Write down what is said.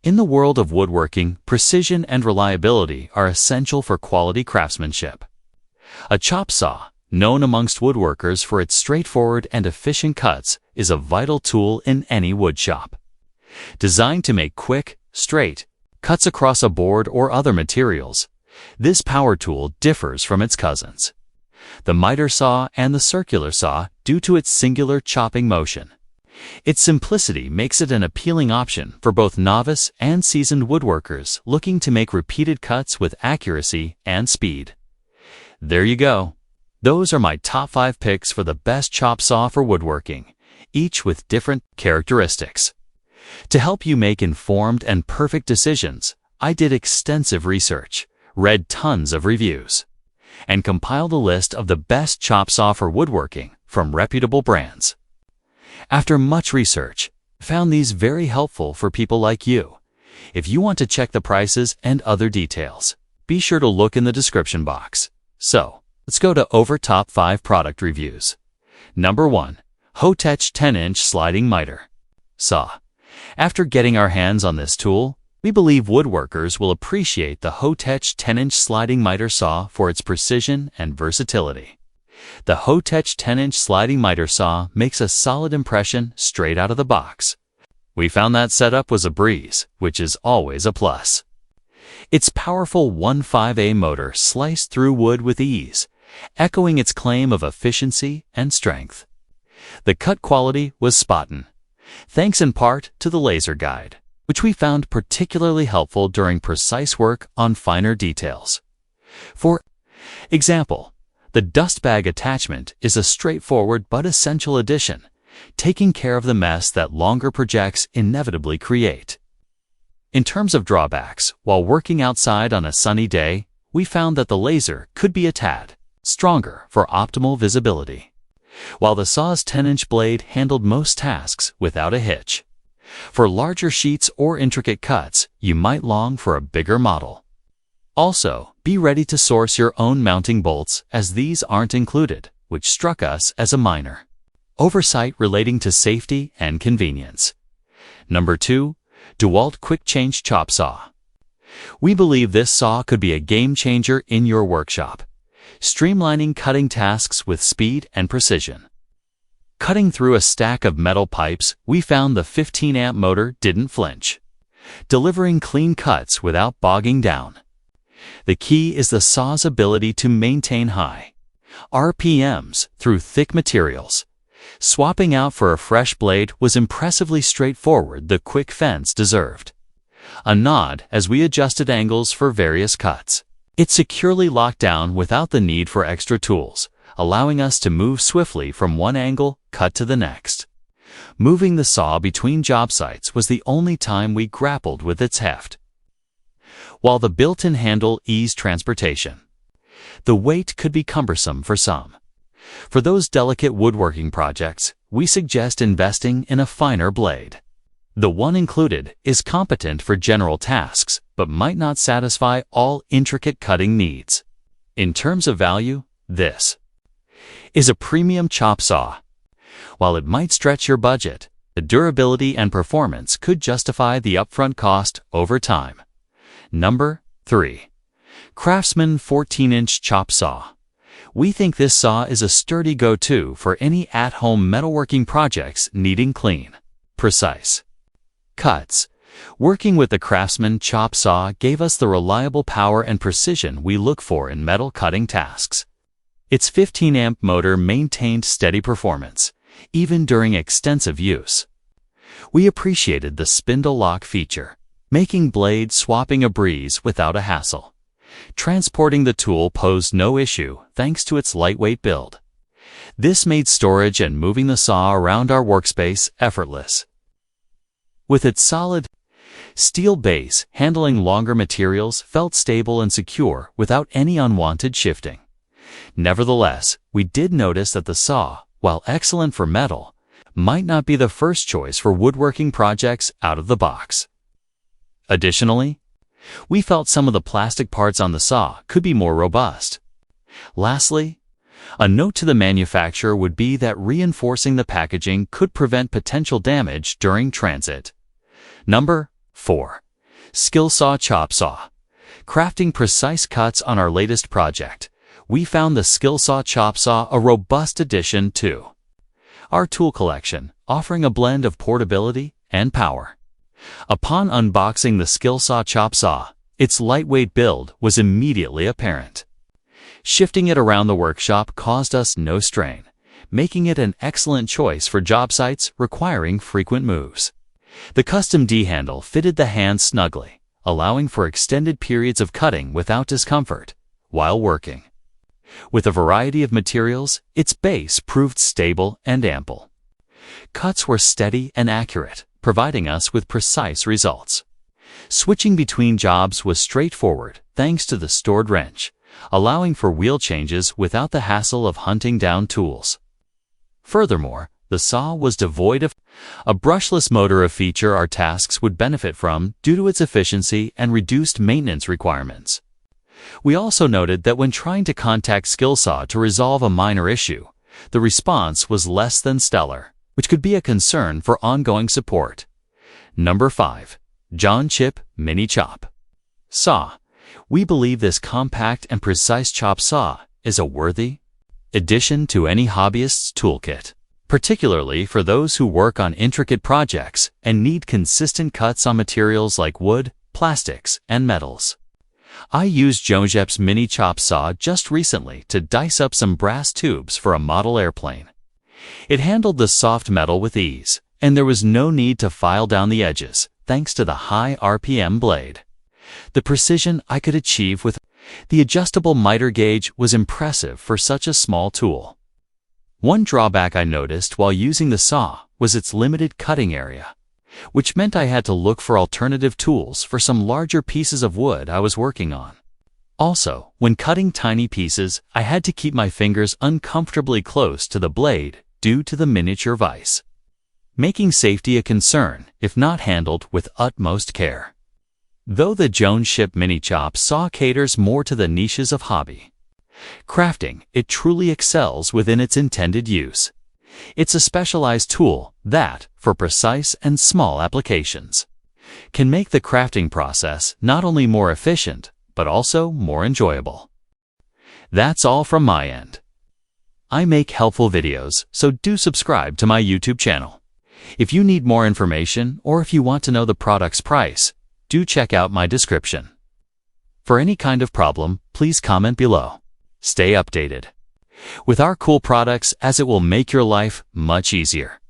In the world of woodworking, precision and reliability are essential for quality craftsmanship. A chop saw, known amongst woodworkers for its straightforward and efficient cuts, is a vital tool in any wood shop. Designed to make quick, straight cuts across a board or other materials, this power tool differs from its cousins, the miter saw and the circular saw, due to its singular chopping motion. Its simplicity makes it an appealing option for both novice and seasoned woodworkers looking to make repeated cuts with accuracy and speed. There you go. Those are my top 5 picks for the best chop saw for woodworking, each with different characteristics. To help you make informed and perfect decisions, I did extensive research, read tons of reviews, and compiled a list of the best chop saw for woodworking from reputable brands. After much research, I found these very helpful for people like you. If you want to check the prices and other details, be sure to look in the description box. So, let's go to over top 5 product reviews. Number 1. Hoteche 10-inch sliding miter saw. After getting our hands on this tool, we believe woodworkers will appreciate the Hoteche 10-inch sliding miter saw for its precision and versatility. The Hoteche 10-inch sliding miter saw makes a solid impression straight out of the box. We found that setup was a breeze, which is always a plus. Its powerful 1.5A motor sliced through wood with ease, echoing its claim of efficiency and strength. The cut quality was spot on, thanks in part to the laser guide, which we found particularly helpful during precise work on finer details. For example, the dust bag attachment is a straightforward but essential addition, taking care of the mess that longer projects inevitably create. In terms of drawbacks, while working outside on a sunny day, we found that the laser could be a tad stronger for optimal visibility, while the saw's 10-inch blade handled most tasks without a hitch. For larger sheets or intricate cuts, you might long for a bigger model. Also, be ready to source your own mounting bolts, as these aren't included, which struck us as a minor oversight relating to safety and convenience. Number 2. DeWalt Quick Change Chop Saw. We believe this saw could be a game changer in your workshop, streamlining cutting tasks with speed and precision. Cutting through a stack of metal pipes, we found the 15-amp motor didn't flinch, delivering clean cuts without bogging down. The key is the saw's ability to maintain high RPMs through thick materials. Swapping out for a fresh blade was impressively straightforward. The quick fence deserved a nod as we adjusted angles for various cuts. It securely locked down without the need for extra tools, allowing us to move swiftly from one angle cut to the next. Moving the saw between job sites was the only time we grappled with its heft, while the built-in handle eased transportation. The weight could be cumbersome for some. For those delicate woodworking projects, we suggest investing in a finer blade. The one included is competent for general tasks, but might not satisfy all intricate cutting needs. In terms of value, this is a premium chop saw. While it might stretch your budget, the durability and performance could justify the upfront cost over time. Number 3. Craftsman 14-inch Chop Saw. We think this saw is a sturdy go-to for any at-home metalworking projects needing clean, precise cuts. Working with the Craftsman chop saw gave us the reliable power and precision we look for in metal cutting tasks. Its 15-amp motor maintained steady performance, even during extensive use. We appreciated the spindle lock feature, making blade swapping a breeze without a hassle. Transporting the tool posed no issue thanks to its lightweight build. This made storage and moving the saw around our workspace effortless. With its solid steel base, handling longer materials felt stable and secure without any unwanted shifting. Nevertheless, we did notice that the saw, while excellent for metal, might not be the first choice for woodworking projects out of the box. Additionally, we felt some of the plastic parts on the saw could be more robust. Lastly, a note to the manufacturer would be that reinforcing the packaging could prevent potential damage during transit. Number 4. Skill saw, chop saw. Crafting precise cuts on our latest project, we found the skill saw chop saw a robust addition to our tool collection, offering a blend of portability and power. Upon unboxing the skill saw chop saw, its lightweight build was immediately apparent. Shifting it around the workshop caused us no strain, making it an excellent choice for job sites requiring frequent moves. The custom D-handle fitted the hand snugly, allowing for extended periods of cutting without discomfort while working. With a variety of materials, its base proved stable and ample. Cuts were steady and accurate, providing us with precise results. Switching between jobs was straightforward thanks to the stored wrench, allowing for wheel changes without the hassle of hunting down tools. Furthermore, the saw was devoid of a brushless motor, a feature our tasks would benefit from due to its efficiency and reduced maintenance requirements. We also noted that when trying to contact SkillSaw to resolve a minor issue, the response was less than stellar, which could be a concern for ongoing support. Number 5. John Chip Mini Chop Saw. We believe this compact and precise chop saw is a worthy addition to any hobbyist's toolkit, particularly for those who work on intricate projects and need consistent cuts on materials like wood, plastics, and metals. I used John Chip's mini chop saw just recently to dice up some brass tubes for a model airplane. It handled the soft metal with ease, and there was no need to file down the edges thanks to the high RPM blade. The precision I could achieve with the adjustable Mitre gauge was impressive for such a small tool. One drawback I noticed while using the saw was its limited cutting area, which meant I had to look for alternative tools for some larger pieces of wood I was working on. Also, when cutting tiny pieces, I had to keep my fingers uncomfortably close to the blade due to the miniature vise, making safety a concern if not handled with utmost care. Though the John Chip Mini Chop saw caters more to the niches of hobby crafting, it truly excels within its intended use. It's a specialized tool that, for precise and small applications, can make the crafting process not only more efficient, but also more enjoyable. That's all from my end. I make helpful videos, so do subscribe to my YouTube channel. If you need more information or if you want to know the product's price, do check out my description. For any kind of problem, please comment below. Stay updated with our cool products, as it will make your life much easier.